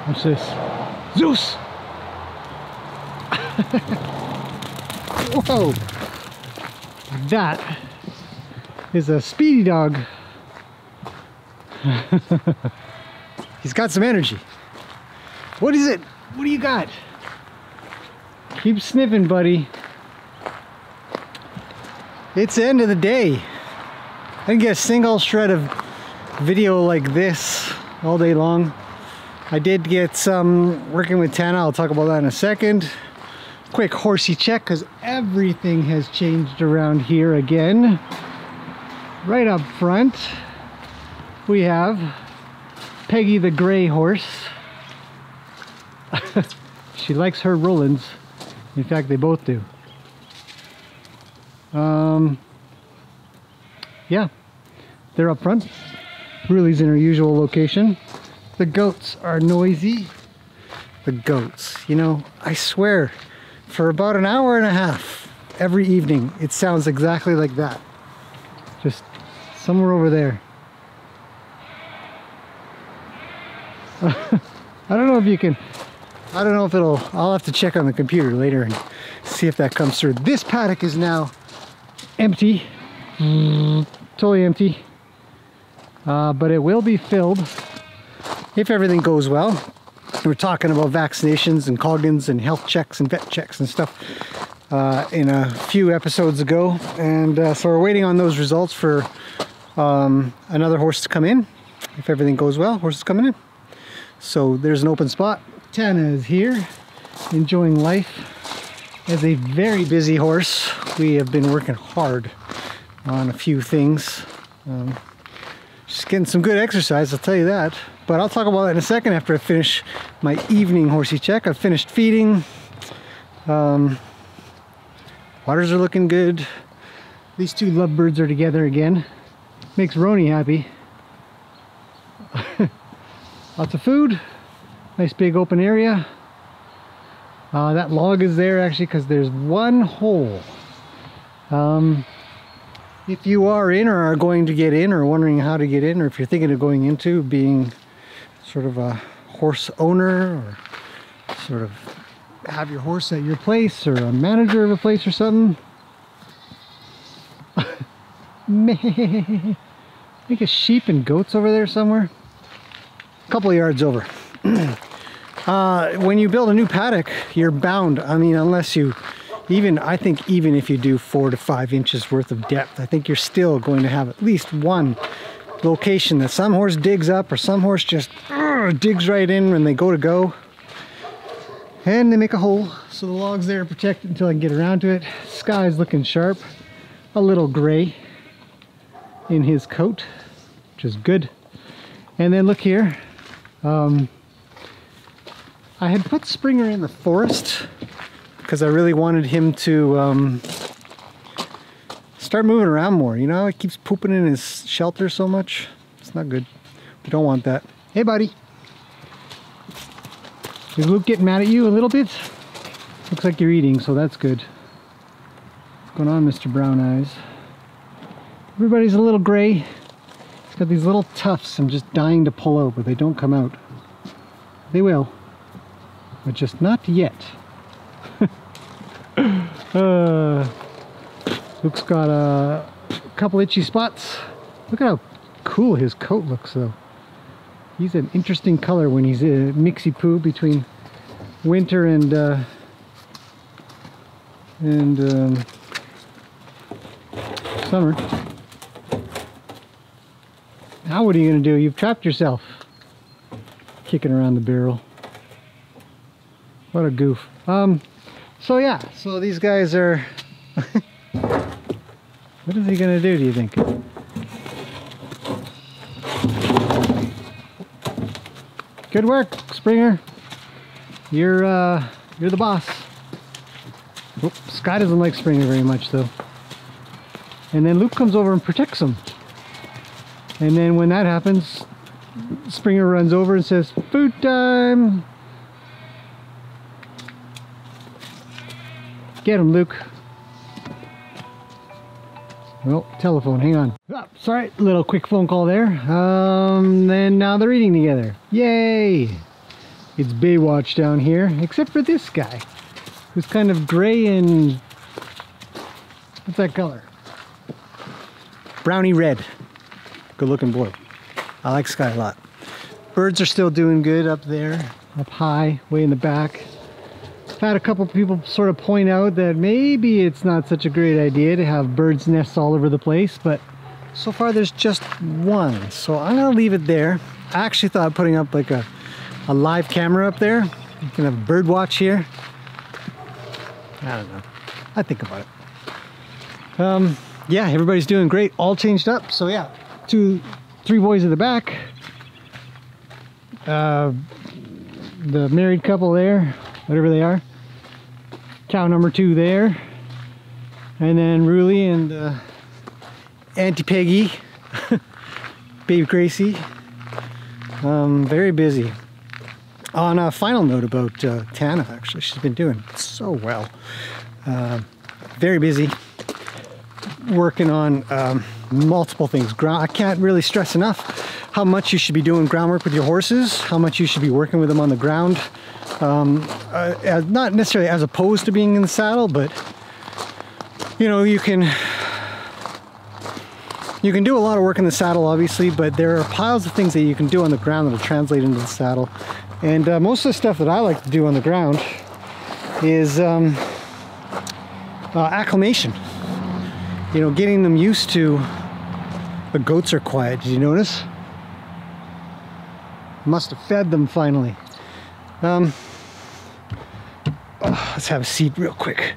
What's this? Zeus! Whoa! That is a speedy dog. He's got some energy. What is it? What do you got? Keep sniffing, buddy. It's the end of the day. I didn't get a single shred of video like this all day long. I did get some working with Tana. I'll talk about that in a second. Quick horsey check because everything has changed around here again. Right up front, we have Peggy the gray horse. She likes her Rollins. In fact, they both do. Yeah, they're up front. Ruli's in her usual location. The goats are noisy. The goats, you know, I swear, for about an hour and a half every evening, it sounds exactly like that. Just somewhere over there. I don't know if you can, I don't know if it'll, I'll have to check on the computer later and see if that comes through. This paddock is now empty, totally empty, but it will be filled if everything goes well. We were talking about vaccinations and Coggins and health checks and vet checks and stuff in a few episodes ago, and so we're waiting on those results for another horse to come in. If everything goes well, horse is coming in. So there's an open spot. Tana is here, enjoying life as a very busy horse. We have been working hard on a few things. Just getting some good exercise, I'll tell you that. But I'll talk about that in a second after I finish my evening horsey check. I've finished feeding. Waters are looking good. These two lovebirds are together again. Makes Roni happy. Lots of food. Nice big open area. That log is there actually because there's one hole. If you are in or are going to get in or wondering how to get in, or if you're thinking of going into being sort of a horse owner or sort of have your horse at your place or a manager of a place or something. I think a sheep and goats over there somewhere. A couple of yards over. When you build a new paddock, you're bound. I mean, unless you I think even if you do 4 to 5 inches worth of depth, I think you're still going to have at least one location that some horse digs up or some horse just digs right in when they go. And they make a hole. So the log's there protected until I can get around to it. Sky's looking sharp. A little gray in his coat, which is good. And then look here. I had put Springer in the forest because I really wanted him to start moving around more. You know, he keeps pooping in his shelter so much. It's not good. We don't want that. Hey, buddy. Is Luke getting mad at you a little bit? Looks like you're eating, so that's good. What's going on, Mr. Brown Eyes? Everybody's a little gray. He's got these little tufts I'm just dying to pull out, but they don't come out. They will, but just not yet. Luke's got a couple itchy spots. Look at how cool his coat looks though. He's an interesting color when he's a mixy poo between winter and summer. Now what are you gonna do? You've trapped yourself. Kicking around the barrel. What a goof. So yeah, so these guys are what is he gonna do, do you think? Good work, Springer. You're the boss. Oop, Sky doesn't like Springer very much though. And then Luke comes over and protects him. And then when that happens, Springer runs over and says, "Food time!" Get him, Luke. Well, telephone, hang on. Oh, sorry, little quick phone call there. Then now they're eating together. Yay! It's Baywatch down here, except for this guy, who's kind of gray and, what's that color? Browny red. Good looking boy. I like Sky a lot. Birds are still doing good up there, up high, way in the back. I've had a couple people sort of point out that maybe it's not such a great idea to have birds' nests all over the place, but so far there's just one, so I'm gonna leave it there. I actually thought of putting up like a live camera up there. You can have bird watch here. I don't know. I think about it. Yeah, everybody's doing great. All changed up. So yeah, 3 boys at the back. The married couple there, whatever they are. Cow number 2 there. And then Ruli and Auntie Peggy. Baby Gracie. Very busy. On a final note about Tana, actually, she's been doing so well. Very busy, working on multiple things. I can't really stress enough how much you should be doing groundwork with your horses, how much you should be working with them on the ground. Not necessarily as opposed to being in the saddle, but you know, you can do a lot of work in the saddle, obviously, but there are piles of things that you can do on the ground that will translate into the saddle. And most of the stuff that I like to do on the ground is acclimation. You know, getting them used to. The goats are quiet. Did you notice? Must have fed them finally. Let's have a seat real quick.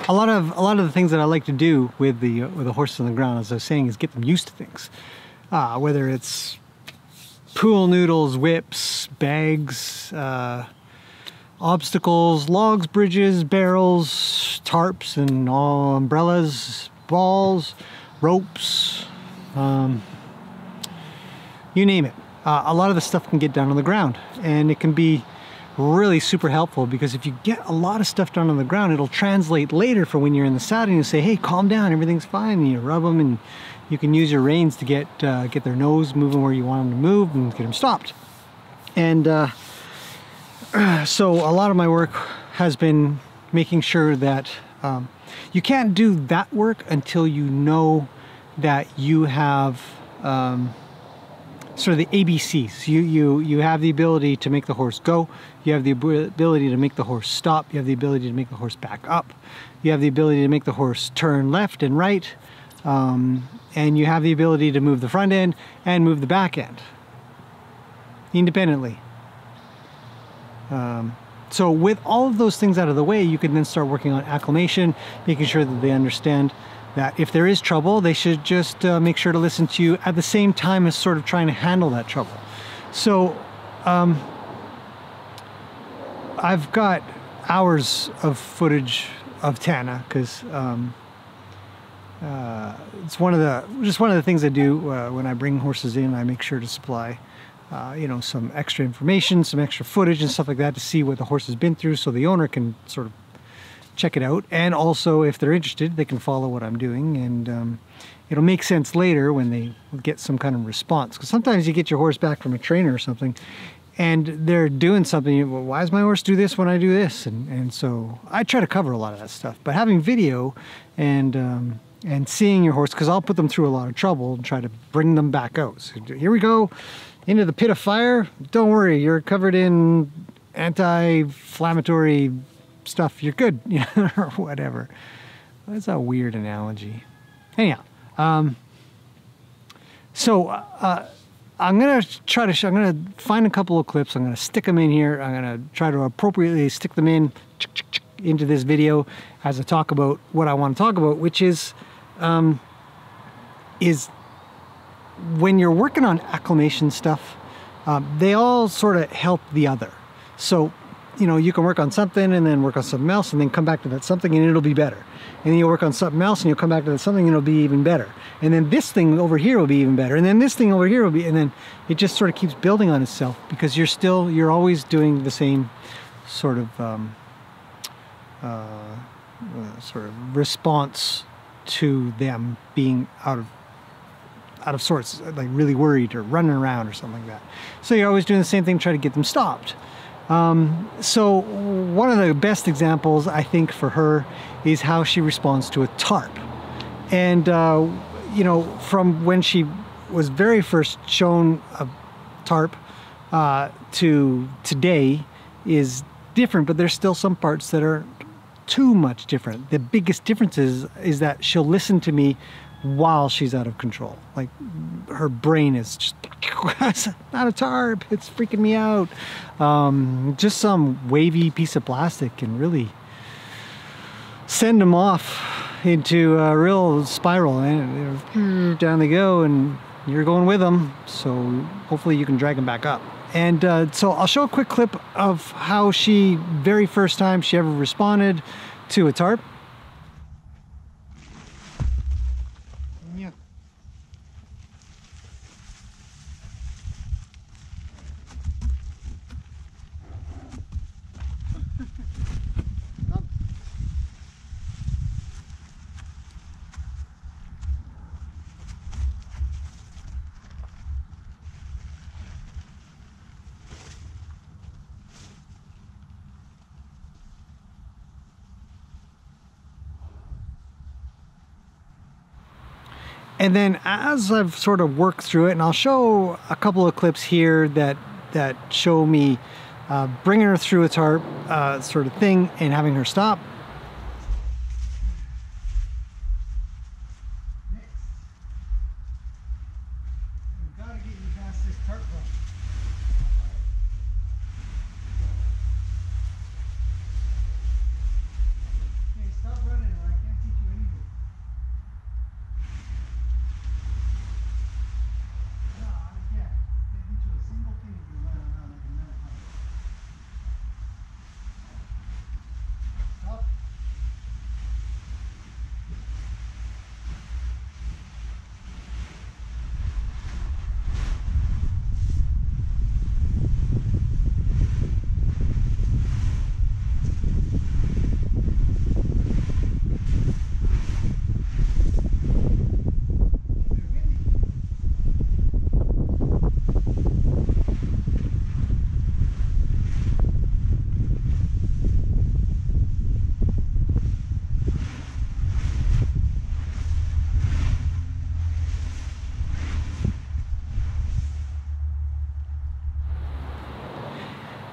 A lot of the things that I like to do with the horses on the ground, as I was saying, is get them used to things. Whether it's pool noodles, whips, bags, obstacles, logs, bridges, barrels, tarps, and all umbrellas, balls, ropes, you name it. A lot of the stuff can get done on the ground, and it can be really super helpful, because if you get a lot of stuff done on the ground, it'll translate later for when you're in the saddle and you say, hey, calm down, everything's fine, and you rub them, and you can use your reins to get their nose moving where you want them to move and get them stopped. And so a lot of my work has been making sure that you can't do that work until you know that you have sort of the ABCs. You have the ability to make the horse go, you have the ability to make the horse stop, you have the ability to make the horse back up, you have the ability to make the horse turn left and right, and you have the ability to move the front end and move the back end independently. So with all of those things out of the way, you can then start working on acclimation, making sure that they understand that if there is trouble, they should just make sure to listen to you at the same time as sort of trying to handle that trouble. So I've got hours of footage of Tana, because it's one of the things I do when I bring horses in. I make sure to supply you know, some extra information, some extra footage and stuff like that to see what the horse has been through, so the owner can sort of check it out, and also if they're interested, they can follow what I'm doing, and it'll make sense later when they get some kind of response. Because sometimes you get your horse back from a trainer or something and they're doing something, well, why does my horse do this when I do this? And so I try to cover a lot of that stuff, but having video and seeing your horse, because I'll put them through a lot of trouble and try to bring them back out. So here we go into the pit of fire. Don't worry, you're covered in anti-inflammatory stuff, you're good, you know, or whatever. That's a weird analogy. Anyhow, so I'm gonna find a couple of clips. I'm gonna stick them in here. I'm gonna try to appropriately stick them in into this video as I talk about what I want to talk about, which is when you're working on acclimation stuff, they all sort of help the other. So, you know, you can work on something and then work on something else and then come back to that something and it'll be better. And then you'll work on something else and you'll come back to that something and it'll be even better. And then this thing over here will be even better. And then this thing over here will be, and then it just sort of keeps building on itself, because you're always doing the same sort of response to them being out out of sorts, like really worried or running around or something like that. So you're always doing the same thing, try to get them stopped. So one of the best examples, I think, for her is how she responds to a tarp. And, you know, from when she was very first shown a tarp to today is different, but there's still some parts that are too much different. The biggest difference is that she'll listen to me while she's out of control. Like, her brain is just, not a tarp, it's freaking me out. Just some wavy piece of plastic can really send them off into a real spiral, and down they go, and you're going with them. So hopefully you can drag them back up. And so I'll show a quick clip of how she, very first time she ever responded to a tarp. Yeah. And then as I've sort of worked through it, and I'll show a couple of clips here that show me bringing her through a tarp sort of thing and having her stop. We've got to get you past this tarp bump. Okay, stop running or I can't teach you anything.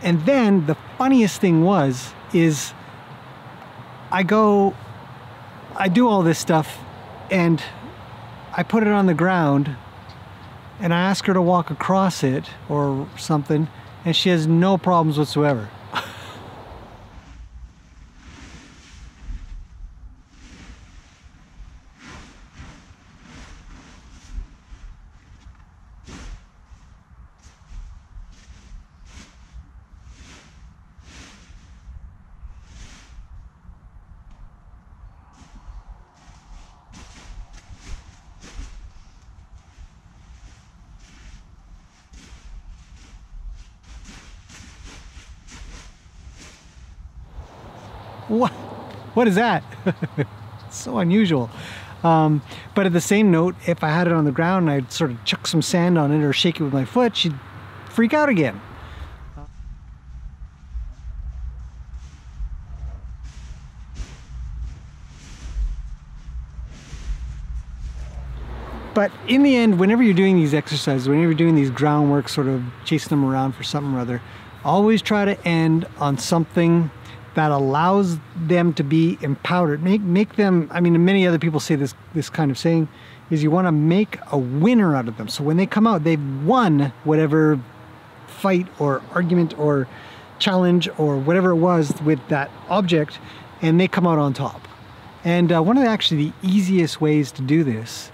And then the funniest thing is I do all this stuff and I put it on the ground and I ask her to walk across it or something, and she has no problems whatsoever. What is that? So unusual. But at the same note, if I had it on the ground and I'd sort of chuck some sand on it or shake it with my foot, she'd freak out again. But in the end, whenever you're doing these exercises, whenever you're doing these groundwork, sort of chasing them around for something or other, always try to end on something that allows them to be empowered. Make them, I mean, many other people say this kind of saying, is you want to make a winner out of them. So when they come out, they've won whatever fight or argument or challenge or whatever it was with that object, and they come out on top. And one of the easiest ways to do this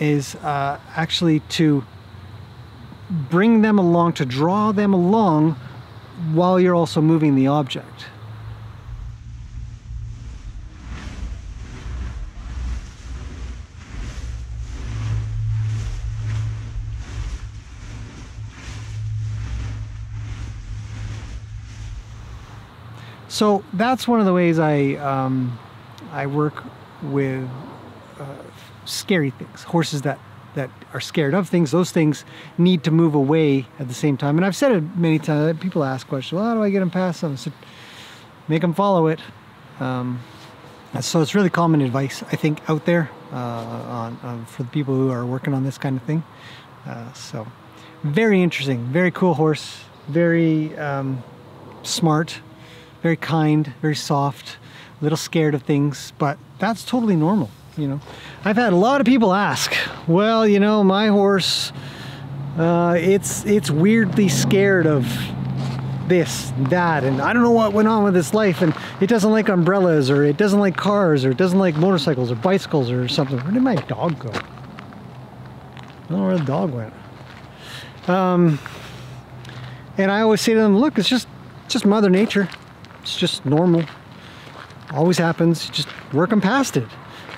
is actually to bring them along, to draw them along while you're also moving the object. So that's one of the ways I work with scary things, horses that are scared of things. Those things need to move away at the same time. And I've said it many times. People ask questions, well, how do I get them past them? I said, make them follow it. So it's really common advice, I think, out there for the people who are working on this kind of thing. So very interesting, very cool horse, very smart, very kind, very soft, a little scared of things, but that's totally normal. You know, I've had a lot of people ask, well, you know, my horse, it's weirdly scared of this, that, and I don't know what went on with its life, and it doesn't like umbrellas, or it doesn't like cars, or it doesn't like motorcycles or bicycles or something. Where did my dog go? I don't know where the dog went. And I always say to them, look, it's just Mother Nature. It's just normal. Always happens. Just work them past it.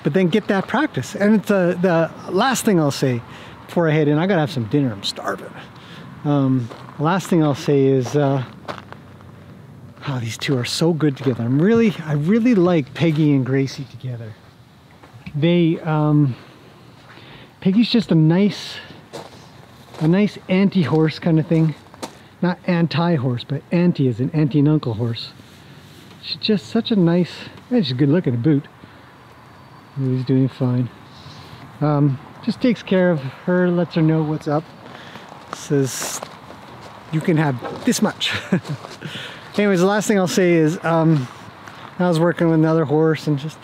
But then get that practice. And it's the last thing I'll say before I head in, I gotta have some dinner, I'm starving. The last thing I'll say is, these two are so good together. I really like Peggy and Gracie together. Peggy's just a nice anti-horse kind of thing. Not anti-horse, but anti as an auntie and uncle horse. She's just such a nice, she's good looking to boot. He's doing fine. Just takes care of her, lets her know what's up. Says, you can have this much. Anyways, the last thing I'll say is, I was working with another horse, and just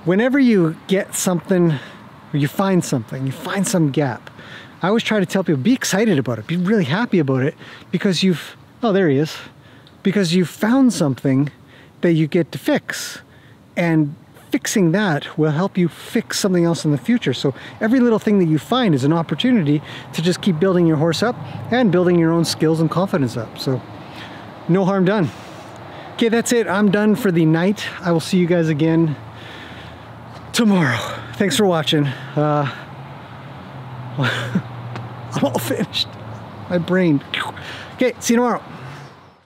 whenever you get something, or you find something, you find some gap, I always try to tell people, be excited about it, be really happy about it, because there he is, because you've found something that you get to fix, and fixing that will help you fix something else in the future. So every little thing that you find is an opportunity to just keep building your horse up and building your own skills and confidence up. So no harm done. Okay, that's it. I'm done for the night. I will see you guys again tomorrow. Thanks for watching. I'm all finished. My brain. Okay, see you tomorrow.